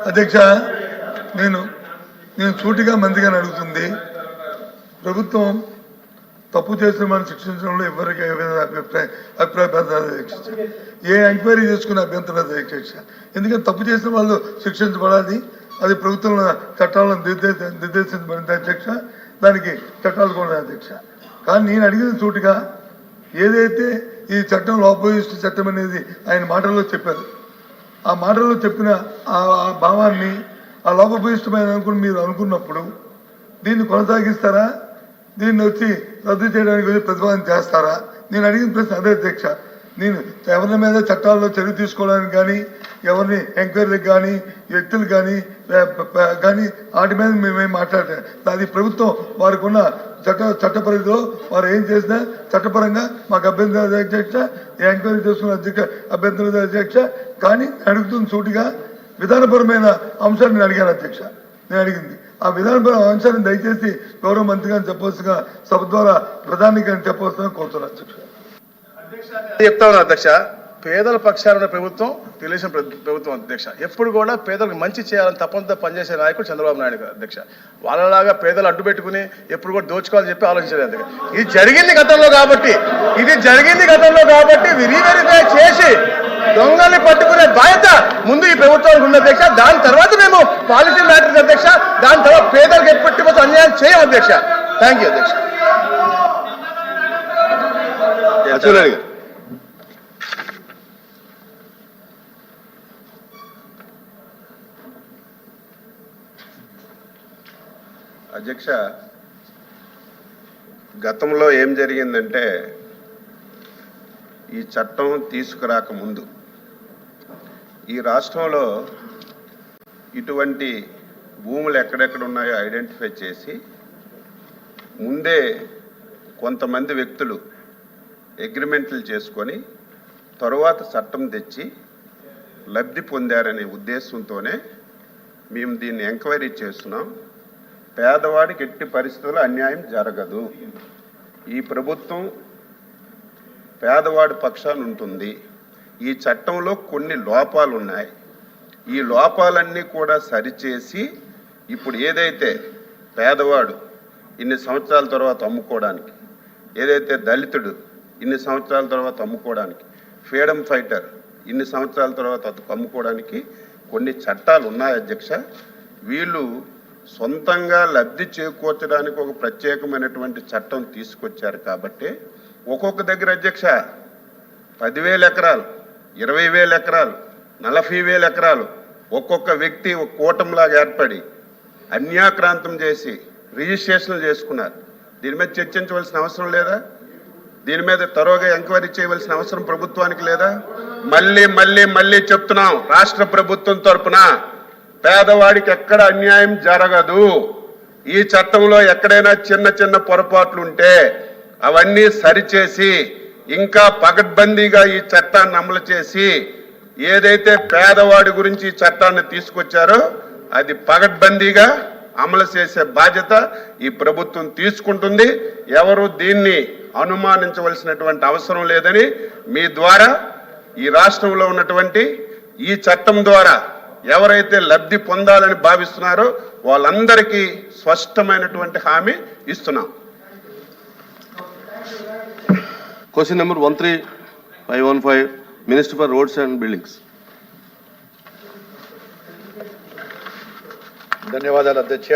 అధ్యక్ష, నేను సూటిగా మందిగా అడుగుతుంది, ప్రభుత్వం తప్పు చేసిన మనం శిక్షించడంలో ఎవరికి అభిప్రాయపడతారు అధ్యక్ష. ఏ ఎంక్వైరీ చేసుకునే అభ్యంతరం లేదు అధ్యక్ష. ఎందుకంటే తప్పు చేసిన వాళ్ళు శిక్షించబడాలి, అది ప్రభుత్వం చట్టాలను నిర్దేశించబడింది అధ్యక్ష. దానికి చట్టాలు కూడా అధ్యక్ష. కానీ నేను అడిగిన సూటిగా ఏదైతే ఈ చట్టం లోపభూయిష్ట చట్టం అనేది ఆయన మాటల్లో చెప్పారు, ఆ మాటల్లో చెప్పిన ఆ భావాన్ని ఆ లోపభూయిష్టమైన అనుకుని మీరు అనుకున్నప్పుడు దీన్ని కొనసాగిస్తారా, దీన్ని వచ్చి రద్దు చేయడానికి ప్రతిపాదన చేస్తారా? నేను అడిగిన ప్రశ్న అదే అధ్యక్ష. నేను ఎవరి మీద చట్టాల్లో చర్య తీసుకోవడానికి కానీ, ఎవరిని ఎంక్వైరీలకు కానీ, వ్యక్తులు కానీ వాటి మీద మేమేం మాట్లాడటం అది ప్రభుత్వం వారికి ఉన్న చట్ట పరిధిలో వారు ఏం చేసినా చట్టపరంగా మాకు అభ్యంతరం అధ్యక్ష. ఎంక్వైరీ చేసుకున్న అభ్యంతరం అధ్యక్ష. కానీ అడుగుతున్న సూటిగా విధానపరమైన అంశాన్ని నేను అడిగాను అధ్యక్ష. నేను అడిగింది ఆ విధానపరమైన అంశాన్ని దయచేసి గౌరవ మంత్రి గారిని చెప్పవలసిగా సభ ద్వారా ప్రధాని గారిని చెప్పవలసిన కోరుతున్నాను అధ్యక్ష. చెప్తా ఉన్నా అధ్యక్ష, పేదల పక్షాన ప్రభుత్వం, తెలుగుదేశం ప్రభుత్వం అధ్యక్ష ఎప్పుడు కూడా పేదలకు మంచి చేయాలని తప్పంతా పనిచేసే నాయకుడు చంద్రబాబు నాయుడు గారు అధ్యక్ష. వాళ్ళలాగా పేదలు అడ్డు పెట్టుకుని ఎప్పుడు కూడా దోచుకోవాలని చెప్పి ఆలోచించలేదు అధ్యక్ష. ఇది జరిగింది గతంలో కాబట్టి రీవెరిఫై చేసి దొంగల్ని పట్టుకునే బాధ్యత ముందు ఈ ప్రభుత్వానికి ఉంది అధ్యక్ష. దాని తర్వాత మేము పాలసీ మ్యాటర్స్ అధ్యక్ష, దాని తర్వాత పేదలకు ఎప్పటి అన్యాయం చేయం అధ్యక్ష. థ్యాంక్ యూ అధ్యక్ష. అధ్యక్ష, గతంలో ఏం జరిగిందంటే ఈ చట్టం తీసుకురాక ముందు ఈ రాష్ట్రంలో ఇటువంటి భూములు ఎక్కడెక్కడ ఉన్నాయో ఐడెంటిఫై చేసి ముందే కొంతమంది వ్యక్తులు అగ్రిమెంట్లు చేసుకొని తరువాత చట్టం తెచ్చి లబ్ధి పొందారనే ఉద్దేశంతోనే మేము దీన్ని ఎంక్వైరీ చేస్తున్నాం. పేదవాడికి ఎట్టి పరిస్థితుల్లో అన్యాయం జరగదు. ఈ ప్రభుత్వం పేదవాడి పక్షాన ఉంటుంది. ఈ చట్టంలో కొన్ని లోపాలు ఉన్నాయి. ఈ లోపాలన్నీ కూడా సరిచేసి ఇప్పుడు ఏదైతే పేదవాడు ఇన్ని సంవత్సరాల తర్వాత అమ్ముకోవడానికి, ఏదైతే దళితుడు ఇన్ని సంవత్సరాల తర్వాత అమ్ముకోవడానికి, ఫ్రీడమ్ ఫైటర్ ఇన్ని సంవత్సరాల తర్వాత అమ్ముకోవడానికి కొన్ని చట్టాలు ఉన్నాయి అధ్యక్ష. వీళ్ళు సొంతంగా లబ్ధి చేకూర్చడానికి ఒక ప్రత్యేకమైనటువంటి చట్టం తీసుకొచ్చారు కాబట్టి ఒక్కొక్క దగ్గర అధ్యక్ష 10,000 ఎకరాలు, 20,000 ఎకరాలు, 40,000 ఎకరాలు ఒక్కొక్క వ్యక్తి ఒక కూటమిలాగా ఏర్పడి అన్యాక్రాంతం చేసి రిజిస్ట్రేషన్లు చేసుకున్నారు. దీని మీద చర్చించవలసిన అవసరం లేదా? దీని మీద తరోగా ఎంక్వైరీ చేయవలసిన అవసరం ప్రభుత్వానికి లేదా? మళ్ళీ చెప్తున్నాం, రాష్ట్ర ప్రభుత్వం తరపున పేదవాడికి ఎక్కడ అన్యాయం జరగదు. ఈ చట్టంలో ఎక్కడైనా చిన్న పొరపాట్లు ఉంటే అవన్నీ సరిచేసి ఇంకా పకడ్బందీగా ఈ చట్టాన్ని అమలు చేసి ఏదైతే పేదవాడి గురించి ఈ చట్టాన్ని తీసుకొచ్చారో అది పకడ్బందీగా అమలు చేసే బాధ్యత ఈ ప్రభుత్వం తీసుకుంటుంది. ఎవరు దీన్ని అనుమానించవలసినటువంటి అవసరం లేదని మీ ద్వారా ఈ రాష్ట్రంలో ఉన్నటువంటి ఈ చట్టం ద్వారా ఎవరైతే లబ్ధి పొందాలని భావిస్తున్నారో వాళ్ళందరికీ స్పష్టమైనటువంటి హామీ ఇస్తున్నాం. Question number 13515, Minister for Roads and Buildings. ధన్యవాదాలు అధ్యక్ష.